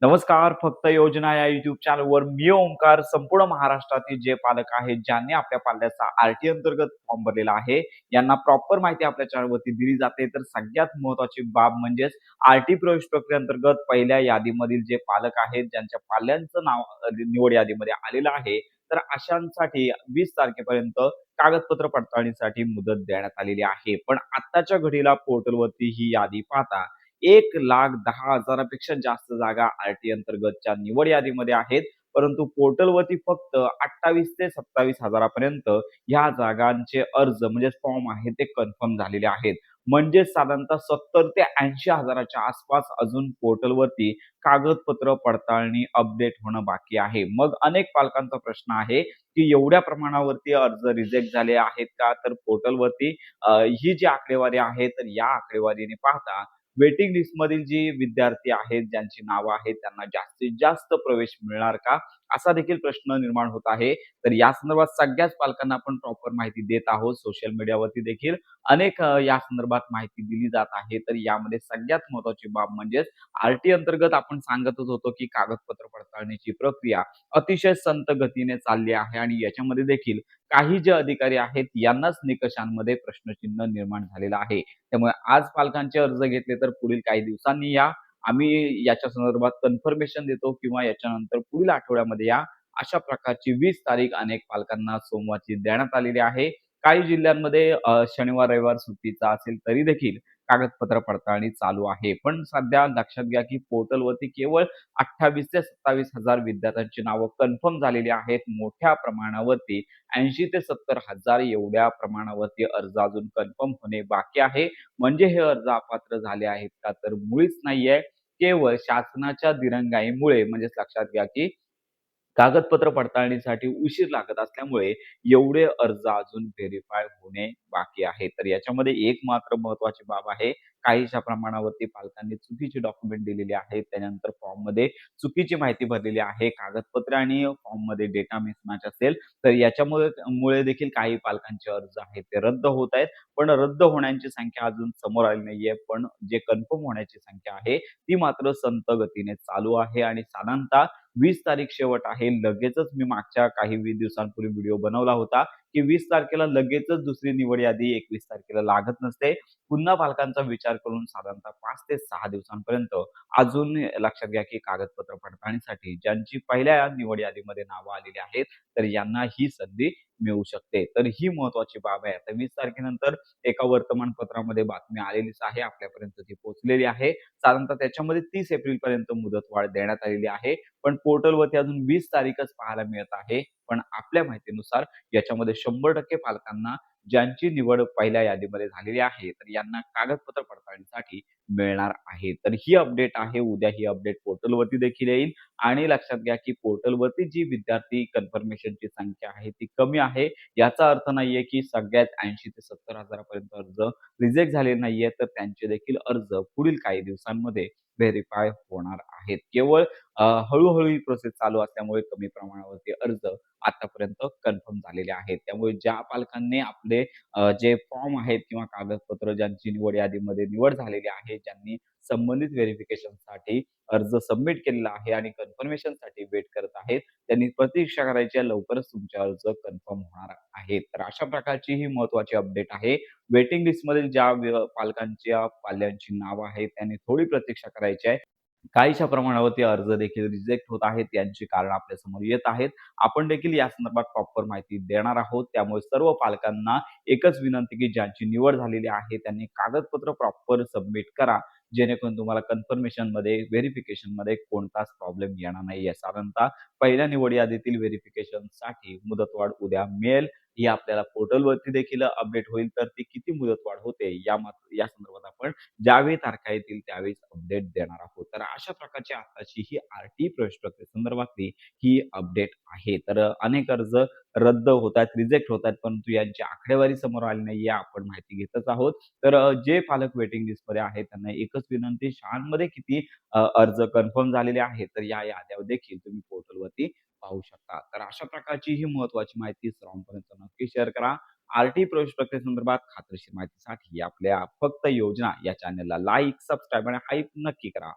नमस्कार. फक्त योजना या YouTube चॅनलवर मी ओंकार संपूर्ण महाराष्ट्रातील जे पालक आहेत, ज्यांनी आपल्या पाल्याचा आर-टी अंतर्गत फॉर्म भरलेला आहे, यांना प्रॉपर माहिती आपल्या चॅनलवरती दिली जाते. तर सगळ्यात महत्त्वाची बाब म्हणजेच आर-टी प्रवेश प्रक्रियेअंतर्गत पहिल्या यादीमधील जे पालक आहेत, ज्यांच्या पाल्यांचं नाव निवड यादीमध्ये आलेलं आहे, तर अशांसाठी 20 तारखेपर्यंत कागदपत्र पडताळणीसाठी मुदत देण्यात आलेली आहे. पण आत्ताच्या घडीला पोर्टलवरती ही यादी पाहता 1,10,000 पेक्षा जास्त जागा आर-टी अंतर्गतच्या निवड यादीमध्ये आहेत. परंतु पोर्टलवरती फक्त 28 ते 27,000 पर्यंत ह्या जागांचे अर्ज म्हणजे फॉर्म आहेत ते कन्फर्म झालेले आहेत. म्हणजेच साधारणतः 70 ते 80,000 च्या आसपास अजून पोर्टलवरती कागदपत्र पडताळणी अपडेट होणं बाकी आहे. मग अनेक पालकांचा प्रश्न आहे, की एवढ्या प्रमाणावरती अर्ज रिजेक्ट झाले आहेत का? तर पोर्टलवरती ही जी आकडेवारी आहे, तर या आकडेवारीने पाहता वेटिंग लिस्टमधील जी विद्यार्थी आहेत, ज्यांची नावं आहेत, त्यांना जास्तीत जास्त प्रवेश मिळणार का? असा देखील प्रश्न निर्माण होत आहे. तर या संदर्भात सगळ्याच पालकांना आपण प्रॉपर माहिती देत आहोत. सोशल मीडियावरती देखील अनेक या संदर्भात माहिती दिली जात आहे. तर यामध्ये सगळ्यात महत्त्वाची बाब म्हणजेच आर-टी अंतर्गत आपण सांगतच होतो, की कागदपत्र पडताळणीची प्रक्रिया अतिशय संथ गतीने चालली आहे आणि याच्यामध्ये देखील काही जे अधिकारी आहेत, यांनाच निकषांमध्ये प्रश्नचिन्ह निर्माण झालेलं आहे. त्यामुळे आज पालकांचे अर्ज घेतले तर पुढील काही दिवसांनी या. आम्ही याच्या संदर्भात कन्फर्मेशन देतो किंवा याच्यानंतर पुढील आठवड्यामध्ये या. अशा प्रकारची 20 तारीख अनेक पालकांना सोमवारची देण्यात आलेली आहे. काही जिल्ह्यांमध्ये शनिवार, रविवार सुट्टीचा असेल तरी देखील कागदपत्र पडताळणी चालू आहे. पण सध्या लक्षात घ्या, की पोर्टलवरती केवळ 28 ते 27,000 विद्यार्थ्यांची नावं कन्फर्म झालेली आहेत. मोठ्या प्रमाणावरती 80 ते 70,000 एवढ्या प्रमाणावरती अर्ज अजून कन्फर्म होणे बाकी आहे. म्हणजे हे अर्ज अपात्र झाले आहेत का? तर मुळीच नाहीये. केवळ शासनाच्या दिरंगाईमुळे म्हणजेच लक्षात घ्या, की कागदपत्र पडताळणीसाठी उशीर लागत असल्यामुळे एवढे अर्ज अजून व्हेरिफाय होणे बाकी आहे. तर याच्यामध्ये एक मात्र महत्त्वाची बाब आहे. काहीशा प्रमाणावरती पालकांनी चुकीचे डॉक्युमेंट दिलेले आहेत. त्यानंतर फॉर्ममध्ये चुकीची माहिती भरलेली आहे. कागदपत्रे आणि फॉर्ममध्ये डेटा मिसमॅच असेल, तर याच्यामुळे देखील काही पालकांचे अर्ज आहेत ते रद्द होत आहेत. पण रद्द होण्याची संख्या अजून समोर आली नाहीये. पण जे कन्फर्म होण्याची संख्या आहे, ती मात्र संथ गतीने चालू आहे आणि साधारणतः 20 तारीख शेवट आहे. लगेचच मी मागच्या काही 20 दिवसांपूर्वी व्हिडिओ बनवला होता, की 20 तारखेला लगेचच दुसरी निवड यादी 21 तारखेला लागत नसते. पुन्हा पालकांचा विचार करून साधारणतः 5 ते 6 दिवसांपर्यंत अजून लक्षात घ्या, की कागदपत्र पडताळणीसाठी ज्यांची पहिल्या निवड यादीमध्ये नावं आलेली आहेत, तर यांना ही संधी मिळू शकते. तर ही महत्त्वाची बाब आहे. आता 20 तारखेनंतर एका वर्तमानपत्रामध्ये बातमी आलेलीच आहे. आपल्यापर्यंत ती पोहोचलेली आहे. साधारणतः त्याच्यामध्ये 30 एप्रिलपर्यंत मुदतवाढ देण्यात आलेली आहे. पण पोर्टलवरती अजून 20 तारीखच पाहायला मिळत आहे. पण आपल्या माहितीनुसार याच्यामध्ये 100% पालकांना ज्यांची निवड पहिल्या यादीमध्ये झालेली आहे, तर यांना कागदपत्र पडताळणीसाठी मिळणार आहे. तर ही अपडेट आहे. उद्या ही अपडेट पोर्टलवरती देखील येईल आणि लक्षात घ्या, की पोर्टलवरती जी विद्यार्थी कन्फर्मेशनची संख्या आहे ती कमी आहे. याचा अर्थ नाहीये, की सगळ्याच 80 ते 70,000 पर्यंत अर्ज रिजेक्ट झालेले नाहीये. तर त्यांचे देखील अर्ज पुढील काही दिवसांमध्ये व्हेरिफाय होणार आहेत. केवळ हळू-हळू ही प्रोसेस चालू असल्यामुळे कमी प्रमाणावरती अर्ज आतापर्यंत कन्फर्म झालेले आहेत. त्यामुळे ज्या पालकांनी आपले जे फॉर्म आहेत किंवा कागदपत्र ज्यांची निवड यादीमध्ये निवड झालेली आहे, ज्यांनी संबंधित व्हेरिफिकेशनसाठी अर्ज सबमिट केलेला आहे आणि कन्फर्मेशनसाठी वेट करत आहेत, त्यांनी प्रतीक्षा करायची आहे. लवकरच तुमचे अर्ज कन्फर्म होणार आहेत. तर अशा प्रकारची ही महत्त्वाची अपडेट आहे. वेटिंग लिस्टमधील ज्या पालकांच्या पाल्यांची नावं आहेत, त्यांनी थोडी प्रतीक्षा करायची आहे. काहीशा प्रमाणावरती अर्ज देखील रिजेक्ट होत आहेत. यांची कारणं आपल्यासमोर येत आहेत. आपण देखील या संदर्भात प्रॉपर माहिती देणार आहोत. त्यामुळे सर्व पालकांना एकच विनंती, की ज्यांची निवड झालेली आहे, त्यांनी कागदपत्र प्रॉपर सबमिट करा. जेणेकरून तुम्हाला कन्फर्मेशनमध्ये, व्हेरिफिकेशनमध्ये कोणताच प्रॉब्लेम येणार नाहीये. साधारणतः पहिल्या निवड यादीतील व्हेरिफिकेशनसाठी मुदतवाढ उद्या मिळेल. ही आपल्याला पोर्टलवरती देखील अपडेट होईल. तर ती किती मुदतवाढ होते या संदर्भात आपण ज्यावेळी तारखा येतील त्यावेळीच अपडेट देणार आहोत. तर अशा प्रकारची आताची ही आर-टी प्रवेश प्रक्रियेसंदर्भातली ही अपडेट आहे. तर अनेक अर्ज रद्द होत आहेत, रिजेक्ट होत आहेत, परंतु यांची आकडेवारी समोर आली नाहीये. आपण माहिती घेतच आहोत. तर जे पालक वेटिंग लिस्टमध्ये आहेत त्यांना एकच विनंती, शाळांमध्ये किती अर्ज कन्फर्म झालेले आहेत, तर या याद्या देखील तुम्ही पोर्टलवरती पाहू शकता. तर अशा प्रकारची ही महत्त्वाची माहिती सर्वांपर्यंत नक्की शेअर करा. आर-टी प्रवेश प्रक्रियेसंदर्भात खात्रीशीर माहितीसाठी आपल्या फक्त योजना या चॅनलला लाईक, सबस्क्राईब आणि हाईप नक्की करा.